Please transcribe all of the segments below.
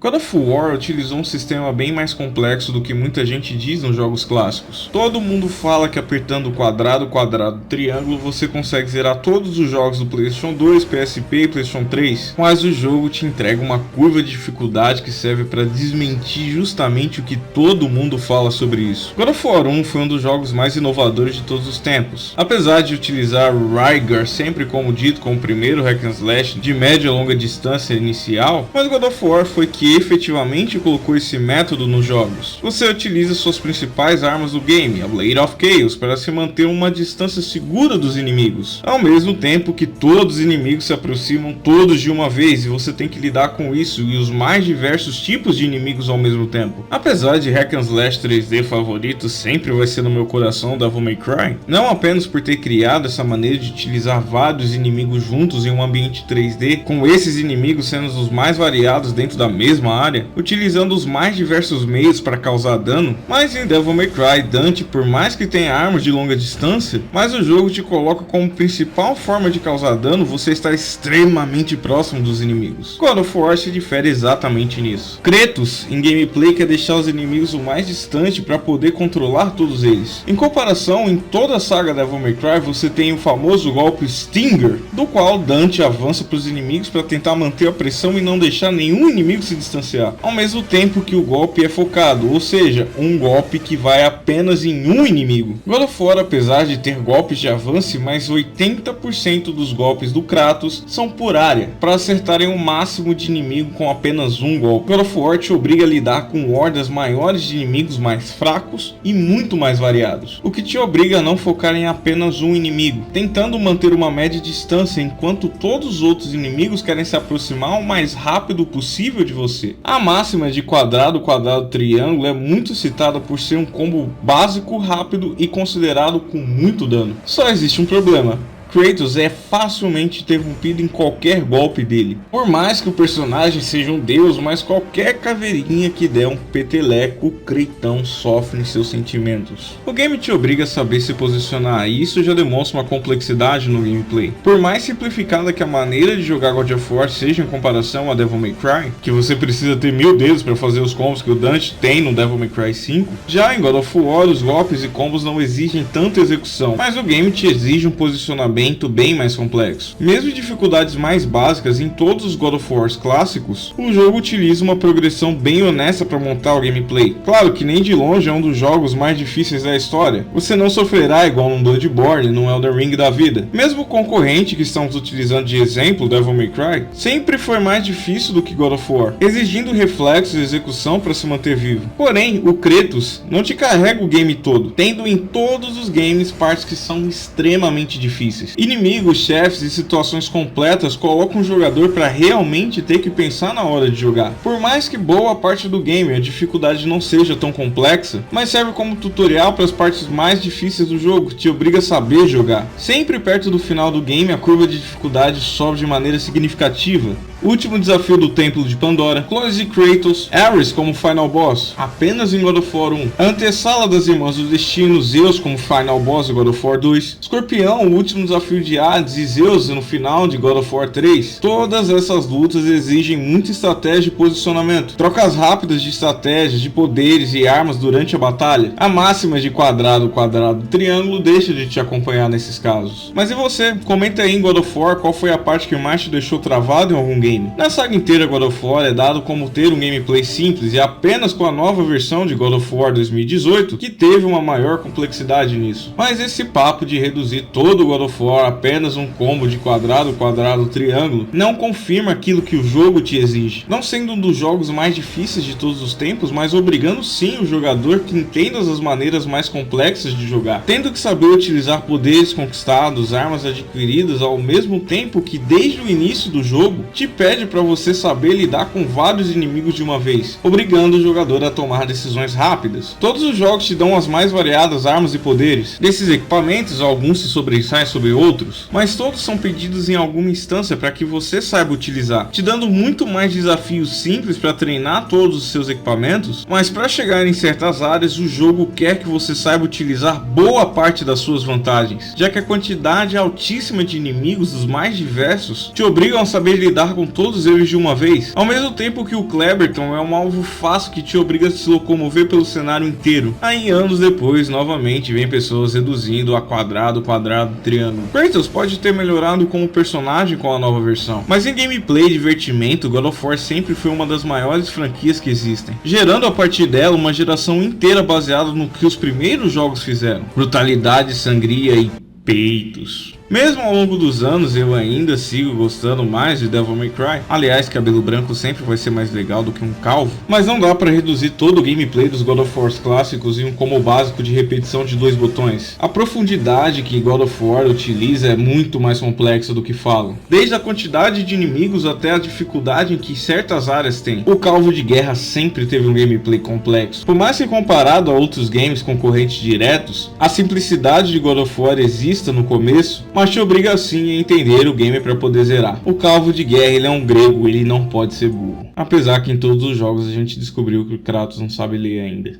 God of War utilizou um sistema bem mais complexo do que muita gente diz nos jogos clássicos. Todo mundo fala que apertando quadrado, quadrado, triângulo você consegue zerar todos os jogos do PlayStation 2, PSP e PlayStation 3, mas o jogo te entrega uma curva de dificuldade que serve para desmentir justamente o que todo mundo fala sobre isso. God of War 1 foi um dos jogos mais inovadores de todos os tempos. Apesar de utilizar Rygar sempre como dito como o primeiro hack and slash de média a longa distância inicial, mas God of War foi que efetivamente colocou esse método nos jogos. Você utiliza suas principais armas do game, a Blade of Chaos, para se manter uma distância segura dos inimigos, ao mesmo tempo que todos os inimigos se aproximam todos de uma vez e você tem que lidar com isso e os mais diversos tipos de inimigos ao mesmo tempo. Apesar de hack and slash 3D favorito sempre vai ser no meu coração Devil May Cry, não apenas por ter criado essa maneira de utilizar vários inimigos juntos em um ambiente 3D, com esses inimigos sendo os mais variados dentro da mesma área, utilizando os mais diversos meios para causar dano, mas em Devil May Cry, Dante, por mais que tenha armas de longa distância, mas o jogo te coloca como principal forma de causar dano você estar extremamente próximo dos inimigos. God of War se difere exatamente nisso. Kratos, em gameplay, quer deixar os inimigos o mais distante para poder controlar todos eles. Em comparação, em toda a saga Devil May Cry você tem o famoso golpe Stinger, do qual Dante avança para os inimigos para tentar manter a pressão e não deixar nenhum inimigo se distanciar, ao mesmo tempo que o golpe é focado, ou seja, um golpe que vai apenas em um inimigo. God of War, apesar de ter golpes de avanço, mais 80% dos golpes do Kratos são por área, para acertarem o máximo de inimigo com apenas um golpe. God of War te obriga a lidar com hordas maiores de inimigos mais fracos e muito mais variados, o que te obriga a não focar em apenas um inimigo, tentando manter uma média distância enquanto todos os outros inimigos querem se aproximar o mais rápido possível de você. A máxima de quadrado, quadrado, triângulo é muito citada por ser um combo básico, rápido e considerado com muito dano. Só existe um problema: Kratos é facilmente interrompido em qualquer golpe dele. Por mais que o personagem seja um deus, mas qualquer caveirinha que der um peteleco, o Kratão sofre em seus sentimentos. O game te obriga a saber se posicionar e isso já demonstra uma complexidade no gameplay. Por mais simplificada que a maneira de jogar God of War seja em comparação a Devil May Cry, que você precisa ter 1000 dedos para fazer os combos que o Dante tem no Devil May Cry 5, já em God of War os golpes e combos não exigem tanta execução, mas o game te exige um posicionamento bem mais complexo. Mesmo em dificuldades mais básicas em todos os God of Wars clássicos, o jogo utiliza uma progressão bem honesta para montar o gameplay. Claro que nem de longe é um dos jogos mais difíceis da história. Você não sofrerá igual num Bloodborne, num Elden Ring da vida. Mesmo o concorrente que estamos utilizando de exemplo, Devil May Cry, sempre foi mais difícil do que God of War, exigindo reflexos e execução para se manter vivo. Porém, o Kratos não te carrega o game todo, tendo em todos os games partes que são extremamente difíceis. Inimigos, chefes e situações completas colocam o jogador para realmente ter que pensar na hora de jogar. Por mais que boa parte do game a dificuldade não seja tão complexa, mas serve como tutorial para as partes mais difíceis do jogo, que te obriga a saber jogar. Sempre perto do final do game a curva de dificuldade sobe de maneira significativa. Último desafio do Templo de Pandora, clones de Kratos, Ares como Final Boss, apenas em God of War 1, a antessala das Irmãs do Destino, Zeus como Final Boss em God of War 2, Escorpião, o último desafio de Hades e Zeus no final de God of War 3. Todas essas lutas exigem muita estratégia e posicionamento, trocas rápidas de estratégias, de poderes e armas durante a batalha. A máxima de quadrado, quadrado, triângulo deixa de te acompanhar nesses casos. Mas e você? Comenta aí em God of War qual foi a parte que mais te deixou travado em algum game. Na saga inteira God of War é dado como ter um gameplay simples e apenas com a nova versão de God of War 2018 que teve uma maior complexidade nisso. Mas esse papo de reduzir todo o God of War a apenas um combo de quadrado, quadrado, triângulo não confirma aquilo que o jogo te exige. Não sendo um dos jogos mais difíceis de todos os tempos, mas obrigando sim o jogador que entenda as maneiras mais complexas de jogar, tendo que saber utilizar poderes conquistados, armas adquiridas ao mesmo tempo que desde o início do jogo te pede para você saber lidar com vários inimigos de uma vez, obrigando o jogador a tomar decisões rápidas. Todos os jogos te dão as mais variadas armas e poderes. Desses equipamentos, alguns se sobressaem sobre outros, mas todos são pedidos em alguma instância para que você saiba utilizar, te dando muito mais desafios simples para treinar todos os seus equipamentos, mas para chegar em certas áreas o jogo quer que você saiba utilizar boa parte das suas vantagens, já que a quantidade altíssima de inimigos dos mais diversos te obrigam a saber lidar com todos eles de uma vez. Ao mesmo tempo que o Cleberton é um alvo fácil que te obriga a se locomover pelo cenário inteiro. Aí anos depois, novamente, vem pessoas reduzindo a quadrado, quadrado, triângulo. Kratos pode ter melhorado como personagem com a nova versão, mas em gameplay e divertimento, God of War sempre foi uma das maiores franquias que existem, gerando a partir dela uma geração inteira baseada no que os primeiros jogos fizeram: brutalidade, sangria e peitos. Mesmo ao longo dos anos, eu ainda sigo gostando mais de Devil May Cry. Aliás, cabelo branco sempre vai ser mais legal do que um calvo. Mas não dá para reduzir todo o gameplay dos God of War clássicos em um combo básico de repetição de 2 botões. A profundidade que God of War utiliza é muito mais complexa do que falam. Desde a quantidade de inimigos até a dificuldade em que certas áreas têm. O Calvo de Guerra sempre teve um gameplay complexo. Por mais que comparado a outros games concorrentes diretos, a simplicidade de God of War exista no começo, mas te obriga sim a entender o game para poder zerar. O Calvo de Guerra, ele é um grego, ele não pode ser burro. Apesar que em todos os jogos a gente descobriu que o Kratos não sabe ler ainda.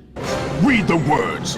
Read the words.